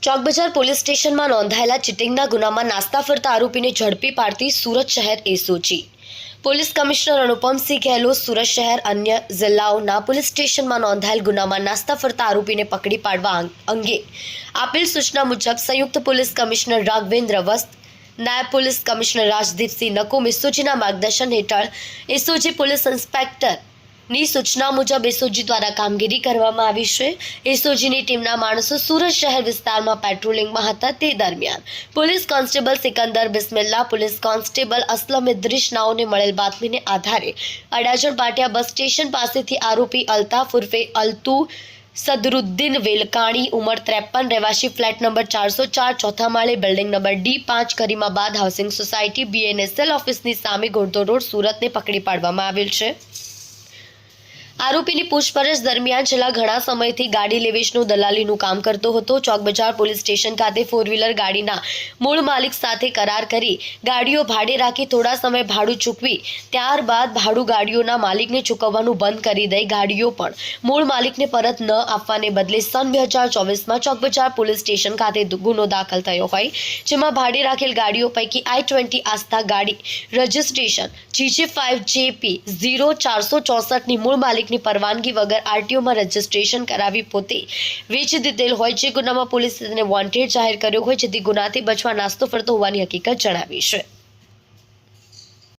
Chowkbazar police સ્ટેશનમાં નોંધાયેલા ચીટિંગના ગુનામાં નાસ્તા ફરતા આરોપીને ઝડપી પાડતી સુરત શહેર SOG police commissioner Anupamsinh Gehlot Surat શહેર અન્ય જિલ્લાઓના પોલીસ સ્ટેશનમાં નોંધાયેલ ગુનામાં નાસ્તા ફરતા આરોપીને પકડી પાડવા અંગે આપેલ સૂચના મુજબ સંયુક્ત પોલીસ કમિશનર રાઘવેન્દ્ર વસ્ત, નાયબ પોલીસ કમિશનર રાજદીપસિંહ નકુમ એસઓજીના માર્ગદર્શન હેઠળ એસઓજી પોલીસ ઇન્સ્પેક્ટર ની સૂચના મુજબ એસઓજી દ્વારા કામગીરી કરવામાં આવી છે। એસઓજીની ટીમના માણસો સુરત શહેર વિસ્તારમાં પેટ્રોલિંગમાં હતા। તે દરમિયાન police constable Sikandar Bismilla, police constable Aslam Idris નાઓને મળેલ બાતમીને આધારે અડાજણ પાટિયા બસ સ્ટેશન પાસેથી આરોપી અલ્તાફ ઉર્ફે અલ્તુ સદરુદ્દીન વેલકાણી, ઉંમર 53, રહેવાસી ફ્લેટ નંબર 404, ચોથા માળે, building number D5, Karimabad housing society, BNSL ઓફિસની સામે ઘોડદોડ રોડ, સુરતને પકડી પાડવામાં આવેલ છે। આરોપીની પૂછપરછ દરમિયાન છેલ્લા ઘણા સમયથી ગાડી લેવેચનું દલાલીનું કામ કરતો હતો। ચોકબજાર પોલીસ સ્ટેશન ખાતે ફોર વ્હીલર ગાડીના મૂળ માલિક સાથે કરાર કરી ગાડીઓ ભાડે રાખી થોડા સમય ભાડું ચૂકવી ત્યારબાદ ભાડું ગાડીઓના માલિકને ચૂકવવાનું બંધ કરી દઈ ગાડીઓ પણ મૂળ માલિકને પરત ન આપવાને બદલે સન 2024માં ચોકબજાર પોલીસ સ્ટેશન ખાતે ગુનો દાખલ થયો હોય, જેમાં ભાડે રાખેલ ગાડીઓ પૈકી I-20 આસ્થા ગાડી રજિસ્ટ્રેશન GJ5JP 0464ની મૂળ માલિક પરવાનગી વગર આરટીઓમાં રજીસ્ટ્રેશન કરાવી પોતે વેચી દીધેલ હોય, જે ગુનામાં પોલીસે તેને વોન્ટેડ જાહેર કર્યો હોય, જેથી ગુનાથી બચવા નાસ્તો ફરતો હોવાની હકીકત જણાવી છે।